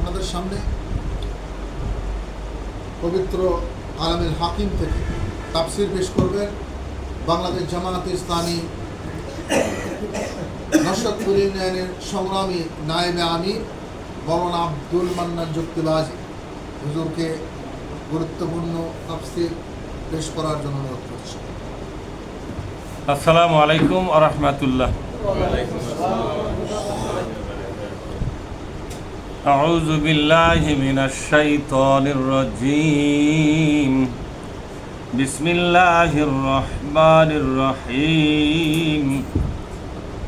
আপনাদের সামনে পবিত্র আলামিল হাকিম থেকে তাফসির পেশ করবেন বাংলাদেশ জামায়াতে ইসলামী নশরতপুর ইউনিয়নের সংগ্রামী নায়েবে আমির মওলানা আব্দুল মান্নান যুক্তিবাজি হুজুরকে গুরুত্বপূর্ণ তাফসির পেশ করার জন্য অনুরোধ করছি। আসসালামু আলাইকুম ওয়া রাহমাতুল্লাহ। আউযু বিল্লাহি মিনাশ শাইতানির রাজীম। বিসমিল্লাহির রহমানির রহিম।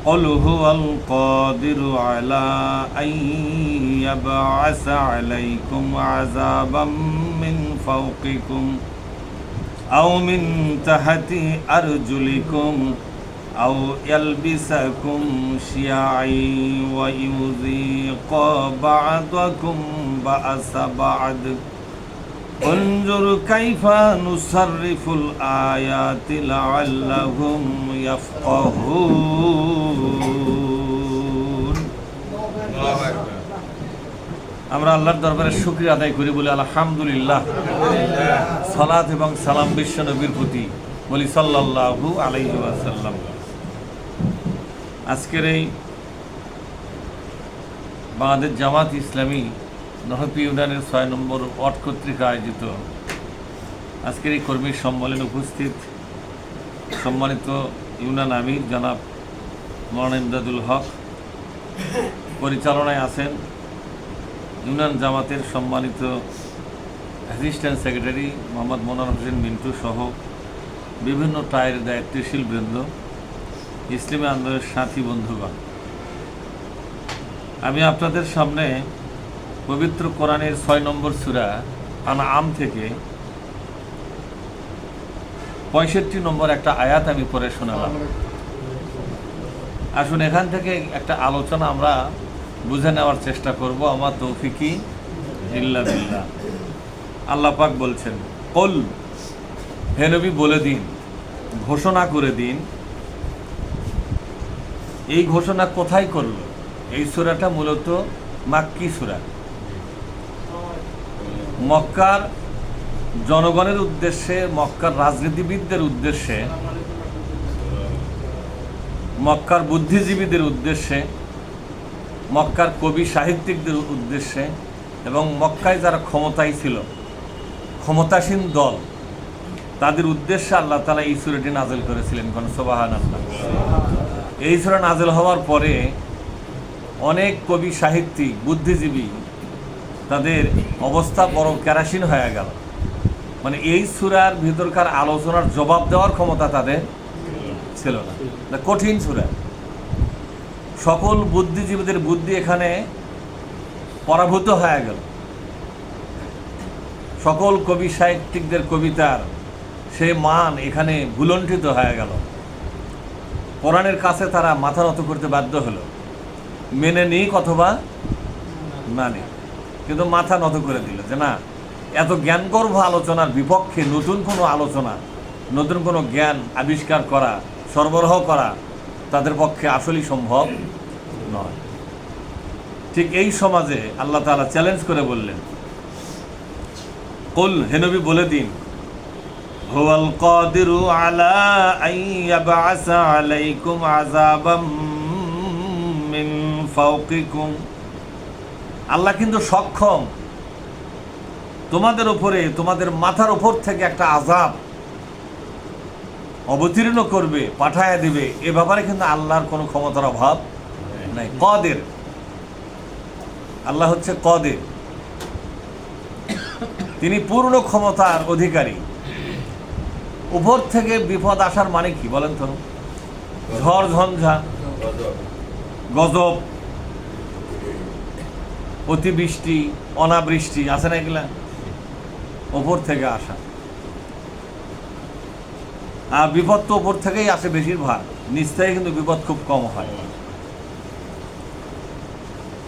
قل هو القادر على أن يبعث عليكم عذابا من فوقكم أو من تحت أرجلكم أو يلبسكم شيعا ويذيق بعضكم بأس بعض انظر كيف نصرف الآيات لعلهم يفقهون। আমরা আল্লাহর দরবারে শুকরিয়া আদায় করি বলি আলহামদুলিল্লাহ। সালাত এবং সালাম বিশ্ব নবীর প্রতি বলি সাল্লাল্লাহু আলাইহি ওয়াসাল্লাম। আজকের এই বাংলাদেশ জামাত ইসলামী নহরপুর ইউনিয়নের 6 নম্বর ওয়ার্ড কর্তৃক আয়োজিত আজকের এই কর্মী সম্মেলনে উপস্থিত সম্মানিত ইউনিয়ন আমির জনাব মওলানা ইমদাদুল হক, পরিচালনায় আছেন ইউনিয়ন জামাতের সম্মানিত অ্যাসিস্ট্যান্ট সেক্রেটারি মোহাম্মদ মনোয়ার হোসেন মিন্টু সহ বিভিন্ন টায়ের দায়িত্বশীল বৃন্দ, ইসলামী আন্দোলনের সাথী বন্ধুগণ। আমি আপনাদের সামনে পবিত্র কোরআনের 6 নম্বর সূরা আনআম থেকে 65 নম্বর একটা আয়াত আমি পড়ে শোনালাম। আসুন এখান থেকে একটা আলোচনা আমরা বুঝে নেওয়ার চেষ্টা করব। আমার তৌফিকি ইল্লা বিল্লাহ। আল্লাহ পাক বলছেন, কুল, হে নবী বলে দিন, ঘোষণা করে দিন। এই ঘোষণা কোথায় করল? এই সূরাটা মূলত মাক্কি সূরা। মক্কার জনগণের উদ্দেশ্যে, মক্কার রাজনীতিবিদদের উদ্দেশ্যে, মক্কার বুদ্ধিজীবীদের উদ্দেশ্যে, মক্কার কবি সাহিত্যিকদের উদ্দেশ্যে এবং মক্কায় যারা ক্ষমতায় ছিল, ক্ষমতাসীন দল, তাদের উদ্দেশ্যে আল্লাহ তাআলা এই সূরাটি নাযিল করেছিলেন। কোন সুবহানাল্লাহ। এই সূরা নাযিল হওয়ার পরে অনেক কবি সাহিত্যিক বুদ্ধিজীবী তাদের অবস্থা বড় কেরাসিন হয়ে গেল। মানে এই সূরার ভিতরকার আলোচনার জবাব দেওয়ার ক্ষমতা তাদের ছিল না। কঠিন সূরা। সকল বুদ্ধিজীবীদের বুদ্ধি এখানে পরাভূত হয়ে গেল। সকল কবি সাহিত্যিকদের কবিতার সেই মান এখানে ভুলণ্ঠিত হয়ে গেল। কোরআনের কাছে তারা মাথা নত করতে বাধ্য হলো। মেনে নিক অথবা না নিক, কিন্তু মাথা নত করে দিল যে না, এত জ্ঞানগর্ভ আলোচনার বিপক্ষে নতুন কোনো আলোচনা, নতুন কোনো জ্ঞান আবিষ্কার করা, সরবরাহ করা তাদের পক্ষে আসলেই সম্ভব নয়। ঠিক এই সমাজে আল্লাহ তাআলা চ্যালেঞ্জ করে বললেন, কুল, হে নবী বলে দিন, হুয়াল কাদিরু আলা আন ইয়াবআসা আলাইকুম আযাবাম মিন ফাওকিকুম। আল্লাহ কিন্তু সক্ষম তোমাদের উপরে, তোমাদের মাথার উপর থেকে একটা আযাব অবতীর্ণ করবে, পাঠায় দিবে। এ ব্যাপারে কিন্তু আল্লাহর কোনো ক্ষমতার অভাব নাই। কাদের, আল্লাহ হচ্ছে কাদের, তিনি পূর্ণ ক্ষমতার অধিকারী। উপর থেকে বিপদ আসার মানে কি বলেন তো? ঝড় ঝঞ্ঝা, গজব, অতিবৃষ্টি, অনাবৃষ্টি আছে না, এগুলা উপর থেকে আসা। আর বিপদ তো উপর থেকেই আসে বেশিরভাগ, নিচ থেকে কিন্তু বিপদ খুব কম হয়।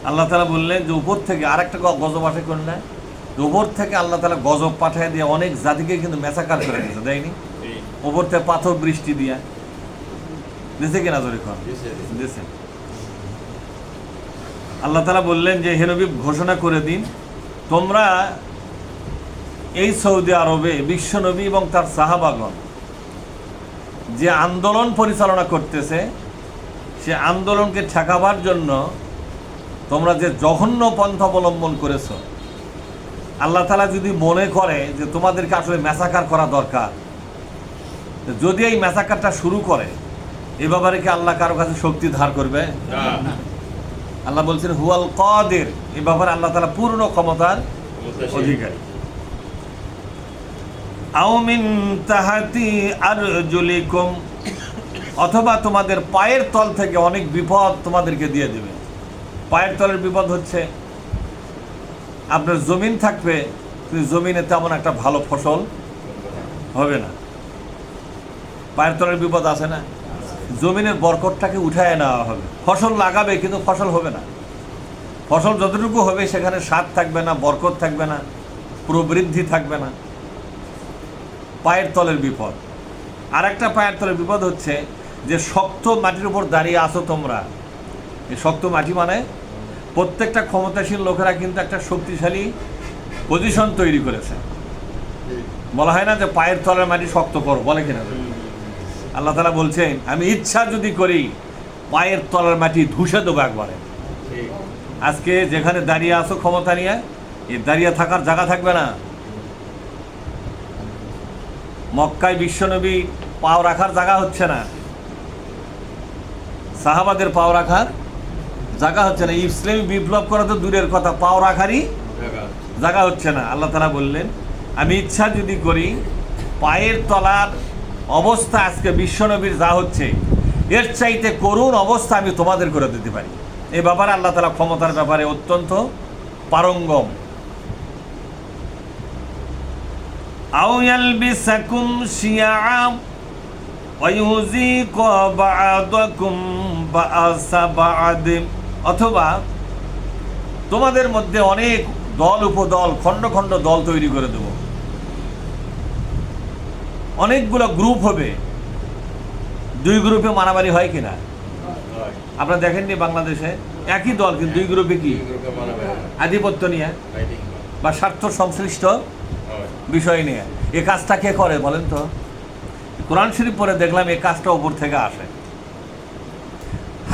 আল্লাহ তাআলা বললেন যে উপর থেকে আরেকটা গজব আসে কোন না, উপর থেকে আল্লাহ তাআলা গজব পাঠিয়ে দিয়ে অনেক জাতিকে কিন্তু মেসাকার করে দিয়েছে, দেয়নি? উপর থেকে পাথর বৃষ্টি দিয়া দিয়েছে কিনা? জোরে খান দিয়েছে। আল্লাহ তাআলা বললেন যে হে নবী ঘোষণা করে দিন, তোমরা এই সৌদি আরবে বিশ্বনবী এবং তার সাহাবাগণ যে আন্দোলন পরিচালনা করতেছে, সে আন্দোলনকে ঠেকাবার জন্য তোমরা যে জঘন্য পন্থা অবলম্বন করেছো, আল্লাহ তাআলা যদি মনে করে যে তোমাদেরকে আসলে ম্যাসাকার করা দরকার, যদি এই ম্যাসাকারটা শুরু করে, এ ব্যাপারে কি আল্লাহ কারো কাছে শক্তি ধার করবে? আল্লাহ বলছেন হুয়াল কাদির, এ ব্যাপারে আল্লাহ তাআলা পূর্ণ ক্ষমতার অধিকারী। আও মিন তাহাতি আরজুলিকুম, অথবা তোমাদের পায়ের তল থেকে অনেক বিপদ তোমাদেরকে দিয়ে দেবে। পায়ের তলের বিপদ হচ্ছে আপনার জমিন থাকবে, কিন্তু জমিনে তেমন একটা ভালো ফসল হবে না। পায়ের তলের বিপদ আছে না? জমিনের বরকতটাকে উঠায় নেওয়া হবে। ফসল লাগাবে কিন্তু ফসল হবে না। ফসল যতটুকু হবে সেখানে স্বাদ থাকবে না, বরকত থাকবে না, প্রবৃদ্ধি থাকবে না। পায়ের তলের বিপদ। আর একটা পায়ের তলের বিপদ হচ্ছে যে শক্ত মাটির উপর দাঁড়িয়ে আসো তোমরা। এই শক্ত মাটি মানে প্রত্যেকটা ক্ষমতাশীল লোকেরা কিন্তু একটা শক্তিশালী পজিশন তৈরি করেছে। বলা হয় না যে পায়ের তলের মাটি শক্ত করো, বলে কিনা? আল্লাহ তাআলা বলছেন আমি ইচ্ছা যদি করি পায়ের তলের মাটি ধুসে দেবো একবারে। আজকে যেখানে দাঁড়িয়ে আসো ক্ষমতা নিয়ে, এই দাঁড়িয়ে থাকার জায়গা থাকবে না। মক্কায় বিশ্বনবী পাও রাখার জায়গা হচ্ছে না, সাহাবাদের পাও রাখার জায়গা হচ্ছে না। ইসলামী বিপ্লব করা তো দূরের কথা, পাও রাখারই জায়গা হচ্ছে না। আল্লাহ তাআলা বললেন আমি ইচ্ছা যদি করি পায়ের তলার অবস্থা আজকে বিশ্বনবীর যা হচ্ছে এর চাইতে করুণ অবস্থা আমি তোমাদের করে দিতে পারি। এই ব্যাপারে আল্লাহ তাআলা ক্ষমতার ব্যাপারে অত্যন্ত পারঙ্গম। আও ইয়ালবিসাকুম শিয়াআ ওয়া ইউযীকা বা'দাকুম বা'সা বা'দ, অথবা তোমাদের মধ্যে অনেক দল উপদল, খণ্ড খণ্ড দল তৈরি করে দেব। অনেকগুলো গ্রুপ হবে। দুই গ্রুপে মারামারি হয় কিনা আপনারা দেখেননি? বাংলাদেশে একই দল কিন্তু দুই গ্রুপে কি আধিপত্য নিয়ে বা স্বার্থ সংশ্লিষ্ট বিষয় নিয়ে। এ কাজটা কে করে বলেন তো? কোরআন শরীফ পড়ে দেখলাম এই কাজটা উপর থেকে আসে।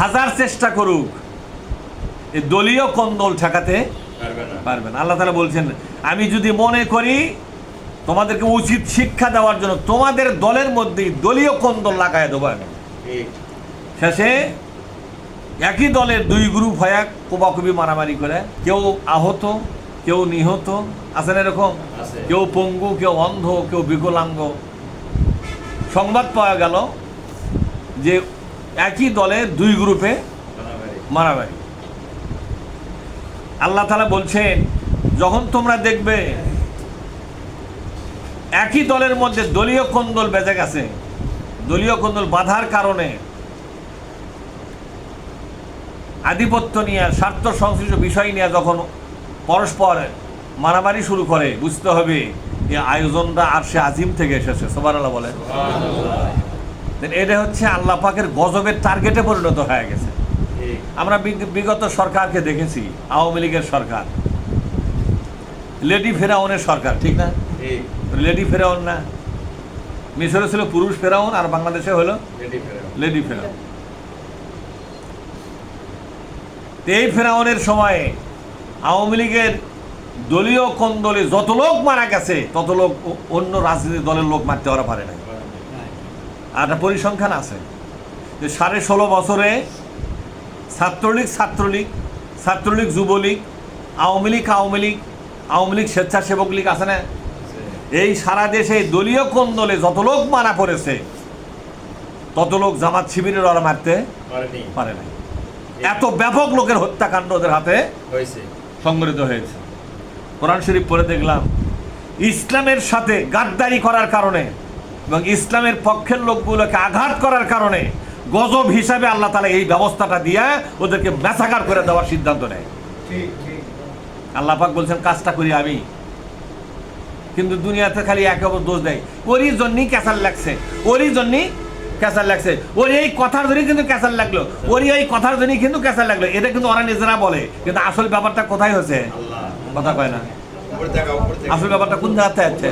হাজার চেষ্টা করুক এই দলীয় কোন্দল ঠেকাতে পারবে না। আল্লাহ তাআলা বলছেন আমি যদি মনে করি তোমাদেরকে উচিত শিক্ষা দেওয়ার জন্য তোমাদের দলের মধ্যেই দলীয় কোন্দল লাগায় দেবো আমি। শেষে একই দলের দুই গ্রুপ হয়ে কোবাকুবি মারামারি করে, কেউ আহত, কেউ নিহত, আছেন এরকম, কেউ পঙ্গু, কেউ অন্ধ, কেউ বিকলাঙ্গ। সংবাদ পাওয়া গেল যে একই দলের দুই গ্রুপে মারামারি। আল্লাহ তাআলা বলছেন যখন তোমরা দেখবে একই দলের মধ্যে দলীয় কোন্দল বেজে গেছে, দলীয় কোন্দল বাধার কারণে আধিপত্য নিয়ে, স্বার্থ সংশ্লিষ্ট বিষয় নিয়ে যখন পরস্পর মারামারি শুরু করে, বুঝতে হবে এই আয়োজনটা আরশে আজিম থেকে এসেছে। সুবহানাল্লাহ বলেন। এটা হচ্ছে আল্লাহ পাকের গজবের টার্গেটে পরিণত হয়ে গেছে। আমরা বিগত সরকারকে দেখেছি, আওয়ামী লীগের সরকার, লেডি ফেরাউনের সরকার, ঠিক না? লেডি ফেরাউন না, মিশরে ছিল পুরুষ ফেরাউন আর বাংলাদেশে হলো লেডি ফেরাউন। এই ফেরাউনের সময়ে আওয়ামী লীগের দলীয় কোন্দলে যত লোক মারা গেছে তত লোক অন্য রাজনৈতিক দলের লোক মারতে ওরা পারে না। আর একটা পরিসংখ্যান আছে যে 16.5 বছরে ছাত্রলীগ যুবলীগ, আওয়ামী লীগ স্বেচ্ছাসেবক লীগ আছে না, এই সারা দেশে দলীয় কোন্দলে যত লোক মারা পড়েছে তত লোক জামাত শিবিরের ওরা মারতে পারে না। এত ব্যাপক লোকের হত্যাকাণ্ড ওদের হাতে সংঘটিত হয়েছে। কোরআন শরীফ পড়ে দেখলাম ইসলামের সাথে গাদ্দারি করার কারণে এবং ইসলামের পক্ষের লোকগুলোকে আঘাত করার কারণে গজব হিসাবে আল্লাহ তাআলা এই ব্যবস্থাটা দিয়ে ওদেরকে ম্যাসাকার করে দেওয়ার সিদ্ধান্ত নেয়। আল্লাহ পাক বলছেন কাজটা করি আমি, কিন্তু দুনিয়াতে খালি একে অপর দোষ দেয়। ওরই জন্যই ক্যাসাল লাগছে, ওরই জন্যই ক্যাসার লাগছে, ওর এই কথার জন্যই কিন্তু ক্যাসার লাগলো, ওর এই কথার জন্যই কিন্তু ক্যাসার লাগলো, এটা কিন্তু ওরা নিজেরা বলে, কিন্তু আসল ব্যাপারটা কোথায় হয়েছে কথা কয় না। আসল ব্যাপারটা কোন জায়গাতে আছে?